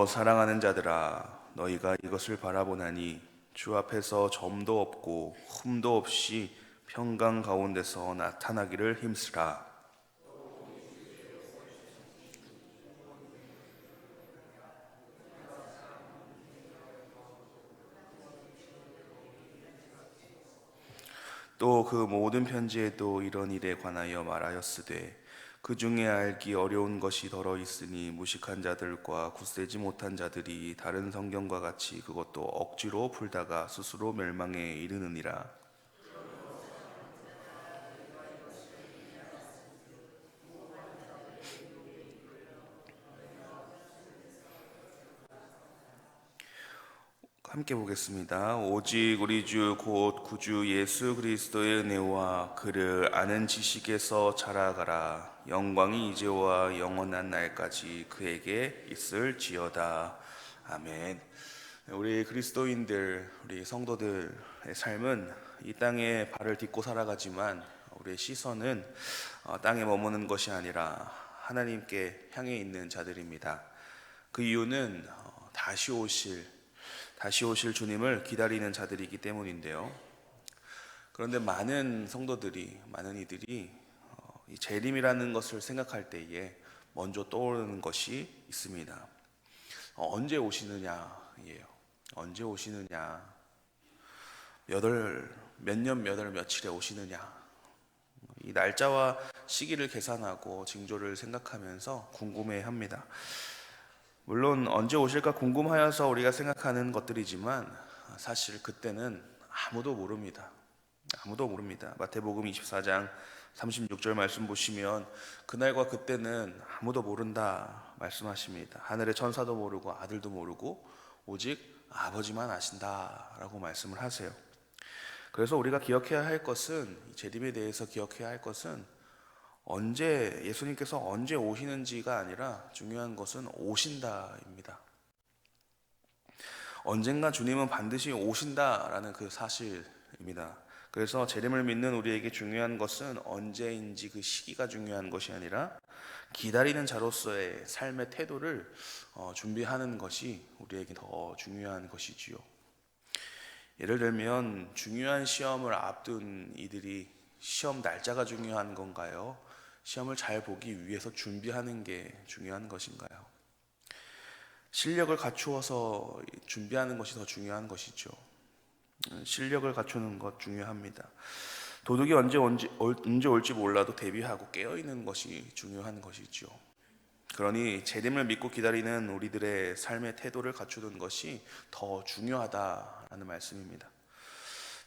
그러므로 사랑하는 자들아 너희가 이것을 바라보나니 주 앞에서 점도 없고 흠도 없이 평강 가운데서 나타나기를 힘쓰라. 또 그 모든 편지에도 이런 일에 관하여 말하였으되 그 중에 알기 어려운 것이 더러 있으니 무식한 자들과 굳세지 못한 자들이 다른 성경과 같이 그것도 억지로 풀다가 스스로 멸망에 이르느니라. 함께 보겠습니다. 오직 우리 주 곧 구주 예수 그리스도의 은혜와 그를 아는 지식에서 자라가라. 영광이 이제와 영원한 날까지 그에게 있을지어다. 아멘. 우리 그리스도인들, 우리 성도들의 삶은 이 땅에 발을 딛고 살아가지만 우리의 시선은 땅에 머무는 것이 아니라 하나님께 향해 있는 자들입니다. 그 이유는 다시 오실 주님을 기다리는 자들이기 때문인데요. 그런데 많은 성도들이, 많은 이들이 이 재림이라는 것을 생각할 때에 먼저 떠오르는 것이 있습니다. 언제 오시느냐예요. 언제 오시느냐, 몇 년 몇 월 며칠에 오시느냐, 이 날짜와 시기를 계산하고 징조를 생각하면서 궁금해합니다. 물론 언제 오실까 궁금하여서 우리가 생각하는 것들이지만 사실 그때는 아무도 모릅니다. 아무도 모릅니다. 마태복음 24장 36절 말씀 보시면 그날과 그때는 아무도 모른다 말씀하십니다. 하늘의 천사도 모르고 아들도 모르고 오직 아버지만 아신다라고 말씀을 하세요. 그래서 우리가 기억해야 할 것은, 재림에 대해서 기억해야 할 것은 예수님께서 언제 오시는지가 아니라 중요한 것은 오신다입니다. 언젠가 주님은 반드시 오신다라는 그 사실입니다. 그래서 재림을 믿는 우리에게 중요한 것은 언제인지 그 시기가 중요한 것이 아니라 기다리는 자로서의 삶의 태도를 준비하는 것이 우리에게 더 중요한 것이지요. 예를 들면 중요한 시험을 앞둔 이들이 시험 날짜가 중요한 건가요? 시험을 잘 보기 위해서 준비하는 게 중요한 것인가요? 실력을 갖추어서 준비하는 것이 더 중요한 것이죠. 실력을 갖추는 것 중요합니다. 도둑이 언제 올지 몰라도 대비하고 깨어있는 것이 중요한 것이죠. 그러니 재림을 믿고 기다리는 우리들의 삶의 태도를 갖추는 것이 더 중요하다라는 말씀입니다.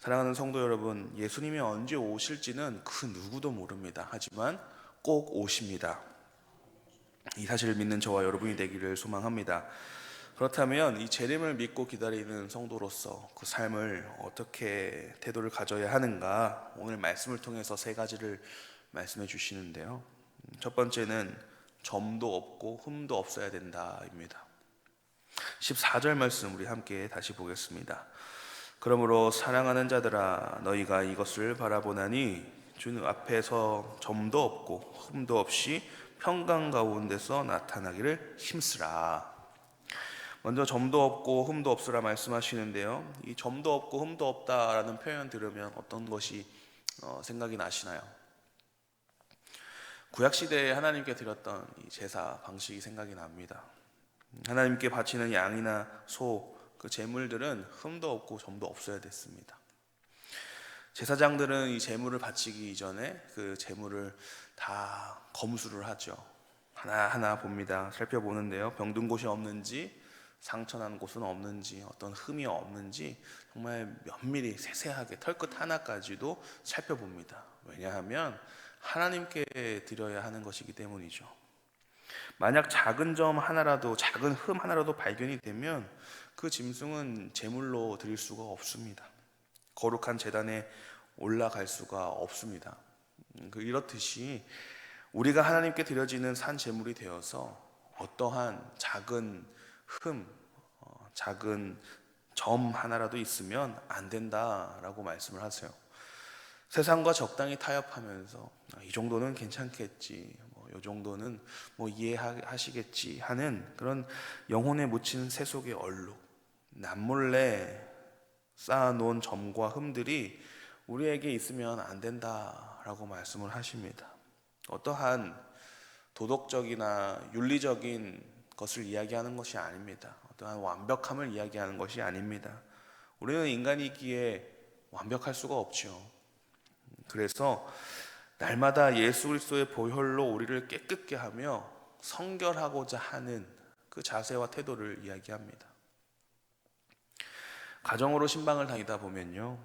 사랑하는 성도 여러분, 예수님이 언제 오실지는 그 누구도 모릅니다. 하지만 꼭 오십니다. 이 사실을 믿는 저와 여러분이 되기를 소망합니다. 그렇다면 이 재림을 믿고 기다리는 성도로서 그 삶을 어떻게 태도를 가져야 하는가, 오늘 말씀을 통해서 세 가지를 말씀해 주시는데요. 첫 번째는 점도 없고 흠도 없어야 된다입니다. 14절 말씀 우리 함께 다시 보겠습니다. 그러므로 사랑하는 자들아 너희가 이것을 바라보나니 주 앞에서 점도 없고 흠도 없이 평강 가운데서 나타나기를 힘쓰라. 먼저 점도 없고 흠도 없으라 말씀하시는데요. 이 점도 없고 흠도 없다라는 표현 들으면 어떤 것이 생각이 나시나요? 구약시대에 하나님께 드렸던 이 제사 방식이 생각이 납니다. 하나님께 바치는 양이나 소, 그 제물들은 흠도 없고 점도 없어야 됐습니다. 제사장들은 이 제물을 바치기 이전에 그 제물을 다 검수를 하죠. 하나하나 봅니다. 살펴보는데요. 병든 곳이 없는지, 상처난 곳은 없는지, 어떤 흠이 없는지 정말 면밀히 세세하게 털끝 하나까지도 살펴봅니다. 왜냐하면 하나님께 드려야 하는 것이기 때문이죠. 만약 작은 점 하나라도, 작은 흠 하나라도 발견이 되면 그 짐승은 제물로 드릴 수가 없습니다. 거룩한 제단에 올라갈 수가 없습니다. 이렇듯이 우리가 하나님께 드려지는 산 제물이 되어서 어떠한 작은 흠, 작은 점 하나라도 있으면 안 된다라고 말씀을 하세요. 세상과 적당히 타협하면서 이 정도는 괜찮겠지, 이 정도는 뭐 이해하시겠지 하는 그런 영혼에 묻힌 세속의 얼룩, 남몰래 쌓아놓은 점과 흠들이 우리에게 있으면 안 된다라고 말씀을 하십니다. 어떠한 도덕적이나 윤리적인 것을 이야기하는 것이 아닙니다. 어떠한 완벽함을 이야기하는 것이 아닙니다. 우리는 인간이기에 완벽할 수가 없죠. 그래서 날마다 예수 그리스도의 보혈로 우리를 깨끗게 하며 성결하고자 하는 그 자세와 태도를 이야기합니다. 가정으로 신방을 다니다 보면요,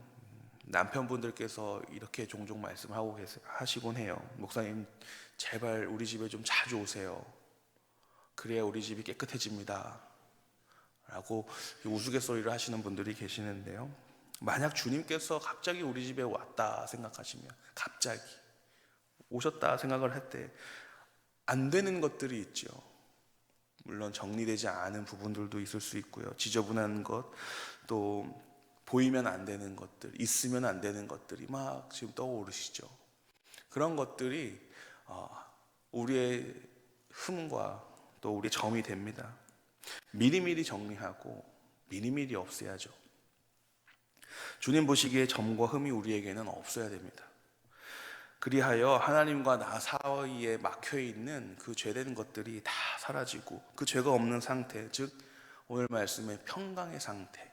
남편분들께서 이렇게 종종 말씀하고 하시곤 해요. 목사님, 제발 우리 집에 좀 자주 오세요. 그래야 우리 집이 깨끗해집니다 라고 우스갯소리를 하시는 분들이 계시는데요, 만약 주님께서 갑자기 우리 집에 왔다 생각하시면, 갑자기 오셨다 생각을 할 때 안 되는 것들이 있죠. 물론 정리되지 않은 부분들도 있을 수 있고요, 지저분한 것, 또 보이면 안 되는 것들, 있으면 안 되는 것들이 막 지금 떠오르시죠. 그런 것들이 우리의 흠과 또 우리의 점이 됩니다. 미리미리 정리하고 미리미리 없애야죠. 주님 보시기에 점과 흠이 우리에게는 없어야 됩니다. 그리하여 하나님과 나 사이에 막혀있는 그 죄된 것들이 다 사라지고 그 죄가 없는 상태, 즉 오늘 말씀의 평강의 상태,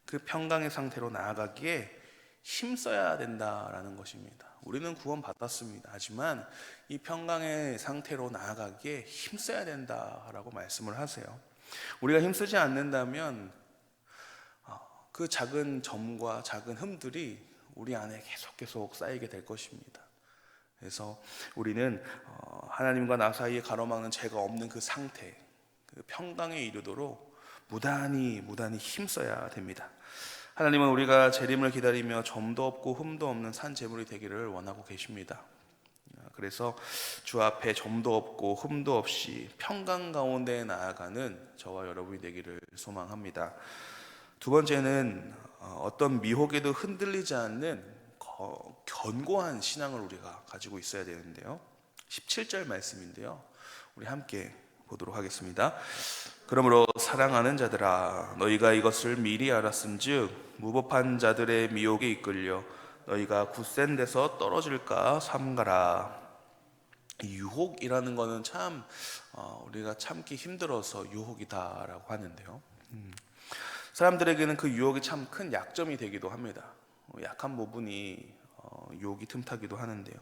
그 평강의 상태로 나아가기에 힘써야 된다라는 것입니다. 우리는 구원 받았습니다. 하지만 이 평강의 상태로 나아가기에 힘써야 된다라고 말씀을 하세요. 우리가 힘쓰지 않는다면 그 작은 점과 작은 흠들이 우리 안에 계속 쌓이게 될 것입니다. 그래서 우리는 하나님과 나 사이에 가로막는 죄가 없는 그 상태, 그 평강에 이르도록 무단히 힘써야 됩니다. 하나님은 우리가 재림을 기다리며 점도 없고 흠도 없는 산 제물이 되기를 원하고 계십니다. 그래서 주 앞에 점도 없고 흠도 없이 평강 가운데 나아가는 저와 여러분이 되기를 소망합니다. 두 번째는 어떤 미혹에도 흔들리지 않는 견고한 신앙을 우리가 가지고 있어야 되는데요, 17절 말씀인데요, 우리 함께 보도록 하겠습니다. 그러므로 사랑하는 자들아, 너희가 이것을 미리 알았은즉 무법한 자들의 미혹에 이끌려 너희가 굳센 데서 떨어질까 삼가라. 유혹이라는 거는 참 우리가 참기 힘들어서 유혹이다라고 하는데요, 사람들에게는 그 유혹이 참 큰 약점이 되기도 합니다. 약한 부분이 유혹이 틈타기도 하는데요,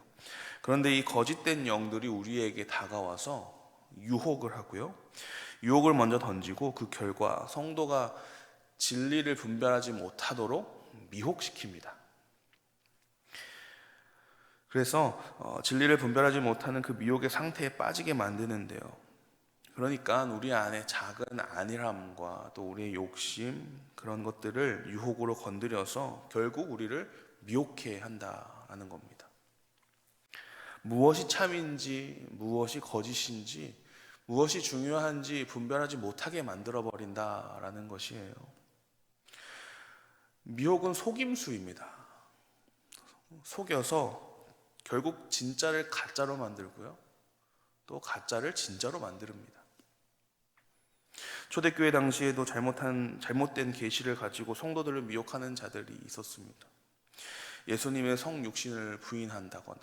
그런데 이 거짓된 영들이 우리에게 다가와서 유혹을 하고요, 유혹을 먼저 던지고 그 결과 성도가 진리를 분별하지 못하도록 미혹시킵니다. 그래서 진리를 분별하지 못하는 그 미혹의 상태에 빠지게 만드는데요, 그러니까 우리 안에 작은 안일함과 또 우리의 욕심, 그런 것들을 유혹으로 건드려서 결국 우리를 미혹해 한다라는 겁니다. 무엇이 참인지, 무엇이 거짓인지, 무엇이 중요한지 분별하지 못하게 만들어버린다라는 것이에요. 미혹은 속임수입니다. 속여서 결국 진짜를 가짜로 만들고요, 또 가짜를 진짜로 만듭니다. 초대교회 당시에도 잘못된 계시를 가지고 성도들을 미혹하는 자들이 있었습니다. 예수님의 성육신을 부인한다거나,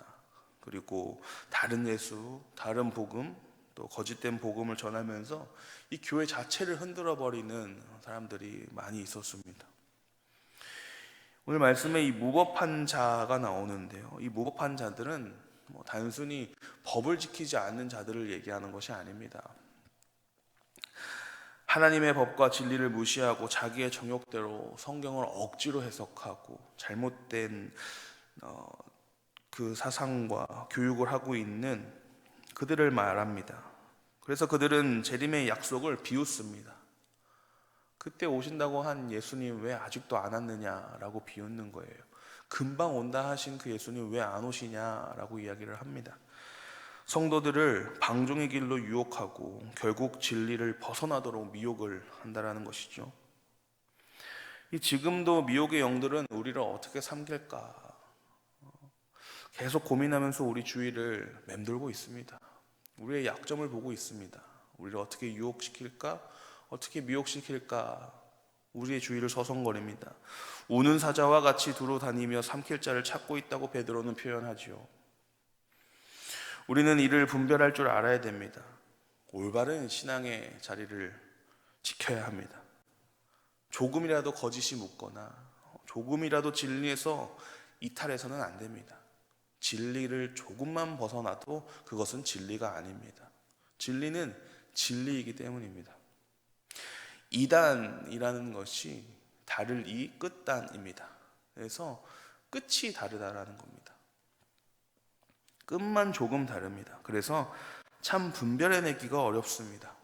그리고 다른 예수, 다른 복음, 또 거짓된 복음을 전하면서 이 교회 자체를 흔들어 버리는 사람들이 많이 있었습니다. 오늘 말씀에 이 무법한 자가 나오는데요, 이 무법한 자들은 단순히 법을 지키지 않는 자들을 얘기하는 것이 아닙니다. 하나님의 법과 진리를 무시하고 자기의 정욕대로 성경을 억지로 해석하고 잘못된 그 사상과 교육을 하고 있는 그들을 말합니다. 그래서 그들은 재림의 약속을 비웃습니다. 그때 오신다고 한 예수님 왜 아직도 안 왔느냐라고 비웃는 거예요. 금방 온다 하신 그 예수님 왜 안 오시냐라고 이야기를 합니다. 성도들을 방종의 길로 유혹하고 결국 진리를 벗어나도록 미혹을 한다라는 것이죠. 지금도 미혹의 영들은 우리를 어떻게 삼킬까 계속 고민하면서 우리 주위를 맴돌고 있습니다. 우리의 약점을 보고 있습니다. 우리를 어떻게 유혹시킬까? 어떻게 미혹시킬까? 우리의 주위를 서성거립니다. 우는 사자와 같이 두루 다니며 삼킬 자를 찾고 있다고 베드로는 표현하지요. 우리는 이를 분별할 줄 알아야 됩니다. 올바른 신앙의 자리를 지켜야 합니다. 조금이라도 거짓이 묻거나 조금이라도 진리에서 이탈해서는 안 됩니다. 진리를 조금만 벗어나도 그것은 진리가 아닙니다. 진리는 진리이기 때문입니다. 이단이라는 것이 다를 이 끝단입니다. 그래서 끝이 다르다라는 겁니다. 끝만 조금 다릅니다. 그래서 참 분별해내기가 어렵습니다.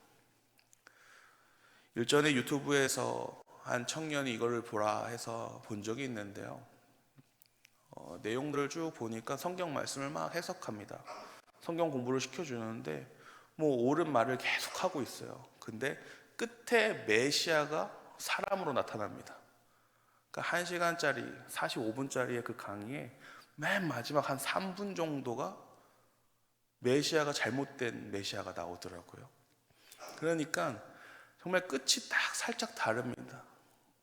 일전에 유튜브에서 한 청년이 이거를 보라 해서 본 적이 있는데요. 내용들을 쭉 보니까 성경 말씀을 막 해석합니다. 성경 공부를 시켜주는데 옳은 말을 계속 하고 있어요. 근데 끝에 메시아가 사람으로 나타납니다. 그러니까 1시간짜리 45분짜리의 그 강의에 맨 마지막 한 3분 정도가 메시아가 잘못된 메시아가 나오더라고요. 그러니까 정말 끝이 딱 살짝 다릅니다.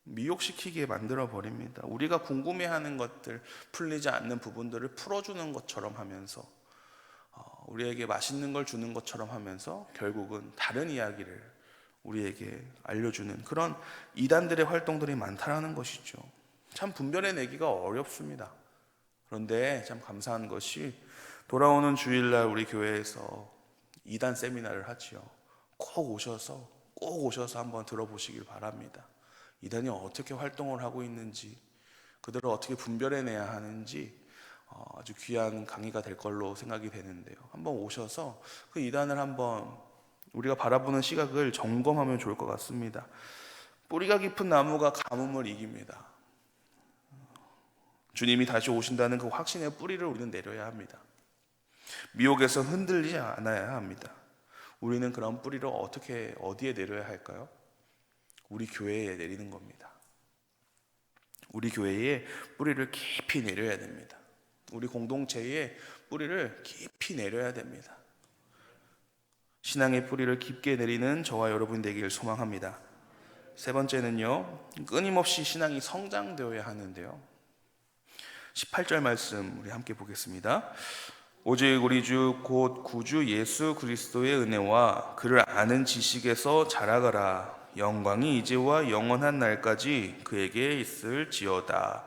미혹시키게 만들어 버립니다. 우리가 궁금해하는 것들, 풀리지 않는 부분들을 풀어주는 것처럼 하면서 우리에게 맛있는 걸 주는 것처럼 하면서 결국은 다른 이야기를 우리에게 알려주는 그런 이단들의 활동들이 많다라는 것이죠. 참 분별해내기가 어렵습니다. 그런데 참 감사한 것이 돌아오는 주일날 우리 교회에서 이단 세미나를 하지요. 꼭 오셔서 한번 들어보시길 바랍니다. 이단이 어떻게 활동을 하고 있는지, 그들을 어떻게 분별해내야 하는지 아주 귀한 강의가 될 걸로 생각이 되는데요. 한번 오셔서 그 이단을 한번 우리가 바라보는 시각을 점검하면 좋을 것 같습니다. 뿌리가 깊은 나무가 가뭄을 이깁니다. 주님이 다시 오신다는 그 확신의 뿌리를 우리는 내려야 합니다. 미혹에서 흔들리지 않아야 합니다. 우리는 그런 뿌리를 어디에 내려야 할까요? 우리 교회에 내리는 겁니다. 우리 교회에 뿌리를 깊이 내려야 됩니다. 우리 공동체에 뿌리를 깊이 내려야 됩니다. 신앙의 뿌리를 깊게 내리는 저와 여러분 되길 소망합니다. 세 번째는요, 끊임없이 신앙이 성장되어야 하는데요. 18절 말씀 우리 함께 보겠습니다. 오직 우리 주 곧 구주 예수 그리스도의 은혜와 그를 아는 지식에서 자라가라. 영광이 이제와 영원한 날까지 그에게 있을지어다.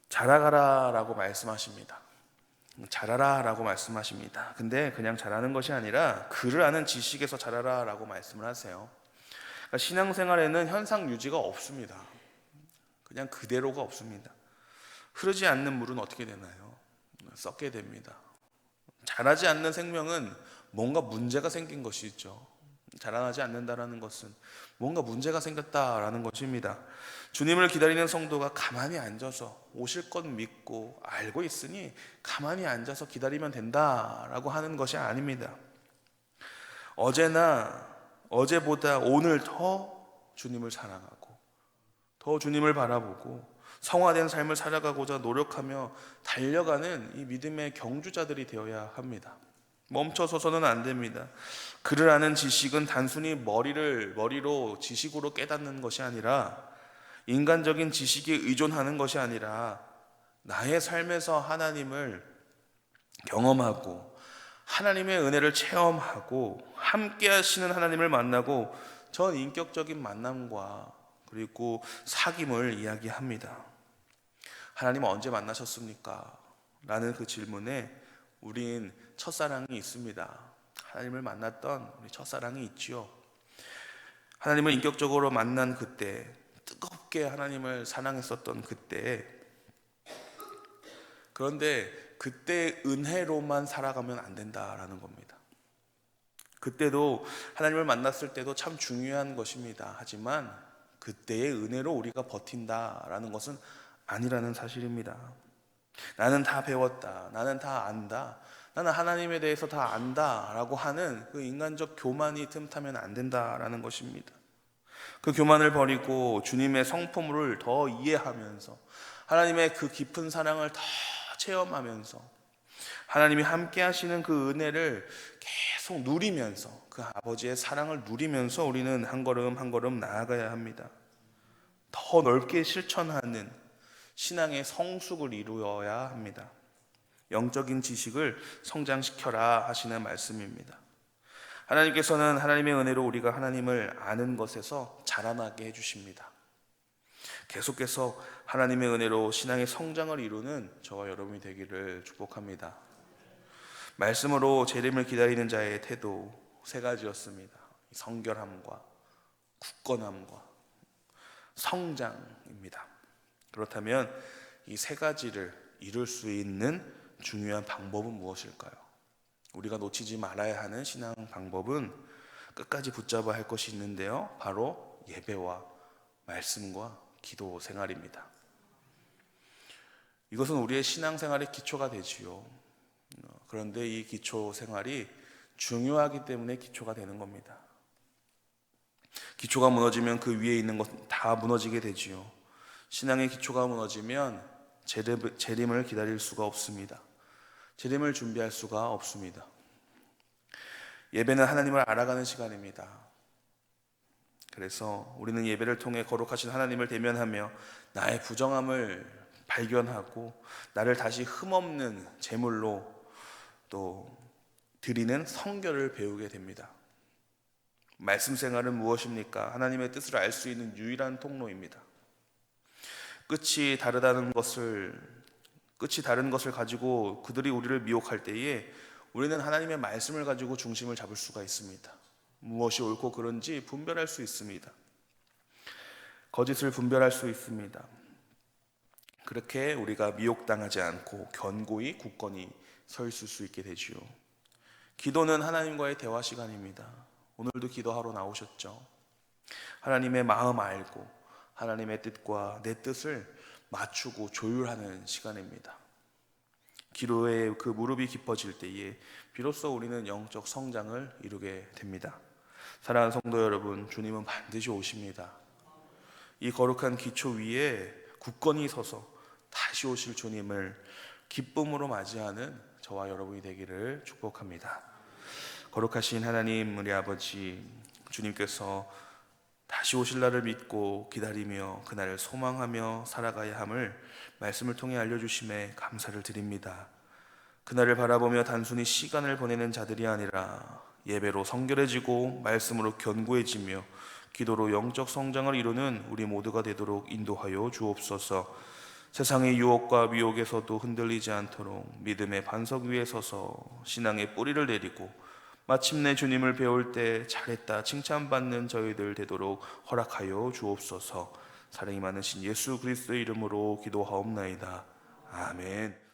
자라가라 라고 말씀하십니다. 자라라 라고 말씀하십니다. 근데 그냥 자라는 것이 아니라 그를 아는 지식에서 자라라 라고 말씀을 하세요. 그러니까 신앙생활에는 현상 유지가 없습니다. 그냥 그대로가 없습니다. 흐르지 않는 물은 어떻게 되나요? 썩게 됩니다. 자라지 않는 생명은 뭔가 문제가 생긴 것이죠. 자라나지 않는다라는 것은 뭔가 문제가 생겼다라는 것입니다. 주님을 기다리는 성도가 가만히 앉아서 오실 것 믿고 알고 있으니 가만히 앉아서 기다리면 된다라고 하는 것이 아닙니다. 어제보다 오늘 더 주님을 사랑하고 더 주님을 바라보고 성화된 삶을 살아가고자 노력하며 달려가는 이 믿음의 경주자들이 되어야 합니다. 멈춰서서는 안 됩니다. 그를 아는 지식은 단순히 머리로 지식으로 깨닫는 것이 아니라 인간적인 지식에 의존하는 것이 아니라 나의 삶에서 하나님을 경험하고 하나님의 은혜를 체험하고 함께 하시는 하나님을 만나고 전 인격적인 만남과 그리고 사귐을 이야기합니다. 하나님 언제 만나셨습니까? 라는 그 질문에 우린 첫사랑이 있습니다. 하나님을 만났던 우리 첫사랑이 있지요. 하나님을 인격적으로 만난 그때, 뜨겁게 하나님을 사랑했었던 그때, 그런데 그때 은혜로만 살아가면 안 된다라는 겁니다. 그때도 하나님을 만났을 때도 참 중요한 것입니다. 하지만 그때의 은혜로 우리가 버틴다라는 것은 아니라는 사실입니다. 나는 다 배웠다, 나는 다 안다, 나는 하나님에 대해서 다 안다 라고 하는 그 인간적 교만이 틈타면 안 된다라는 것입니다. 그 교만을 버리고 주님의 성품을 더 이해하면서 하나님의 그 깊은 사랑을 더 체험하면서 하나님이 함께 하시는 그 은혜를 계속 누리면서, 그 아버지의 사랑을 누리면서 우리는 한 걸음 한 걸음 나아가야 합니다. 더 넓게 실천하는 신앙의 성숙을 이루어야 합니다. 영적인 지식을 성장시켜라 하시는 말씀입니다. 하나님께서는 하나님의 은혜로 우리가 하나님을 아는 것에서 자라나게 해주십니다. 계속해서 하나님의 은혜로 신앙의 성장을 이루는 저와 여러분이 되기를 축복합니다. 말씀으로 재림을 기다리는 자의 태도 세 가지였습니다. 성결함과 굳건함과 성장입니다. 그렇다면 이 세 가지를 이룰 수 있는 중요한 방법은 무엇일까요? 우리가 놓치지 말아야 하는 신앙 방법은 끝까지 붙잡아야 할 것이 있는데요, 바로 예배와 말씀과 기도 생활입니다. 이것은 우리의 신앙생활의 기초가 되지요. 그런데 이 기초 생활이 중요하기 때문에 기초가 되는 겁니다. 기초가 무너지면 그 위에 있는 것 다 무너지게 되지요. 신앙의 기초가 무너지면 재림을 기다릴 수가 없습니다. 재림을 준비할 수가 없습니다. 예배는 하나님을 알아가는 시간입니다. 그래서 우리는 예배를 통해 거룩하신 하나님을 대면하며 나의 부정함을 발견하고 나를 다시 흠없는 제물로 또 드리는 성결을 배우게 됩니다. 말씀 생활은 무엇입니까? 하나님의 뜻을 알 수 있는 유일한 통로입니다. 끝이 다른 것을 가지고 그들이 우리를 미혹할 때에 우리는 하나님의 말씀을 가지고 중심을 잡을 수가 있습니다. 무엇이 옳고 그른지 분별할 수 있습니다. 거짓을 분별할 수 있습니다. 그렇게 우리가 미혹당하지 않고 견고히 굳건히 서 있을 수 있게 되지요. 기도는 하나님과의 대화 시간입니다. 오늘도 기도하러 나오셨죠? 하나님의 마음 알고 하나님의 뜻과 내 뜻을 맞추고 조율하는 시간입니다. 기도의 그 무릎이 깊어질 때에 비로소 우리는 영적 성장을 이루게 됩니다. 사랑하는 성도 여러분, 주님은 반드시 오십니다. 이 거룩한 기초 위에 굳건히 서서 다시 오실 주님을 기쁨으로 맞이하는 저와 여러분이 되기를 축복합니다. 거룩하신 하나님, 우리 아버지, 주님께서 다시 오실 날을 믿고 기다리며 그날을 소망하며 살아가야 함을 말씀을 통해 알려주심에 감사를 드립니다. 그날을 바라보며 단순히 시간을 보내는 자들이 아니라 예배로 성결해지고 말씀으로 견고해지며 기도로 영적 성장을 이루는 우리 모두가 되도록 인도하여 주옵소서. 세상의 유혹과 미혹에서도 흔들리지 않도록 믿음의 반석 위에 서서 신앙의 뿌리를 내리고 마침내 주님을 배울 때 잘했다 칭찬받는 저희들 되도록 허락하여 주옵소서. 사랑이 많으신 예수 그리스도의 이름으로 기도하옵나이다. 아멘.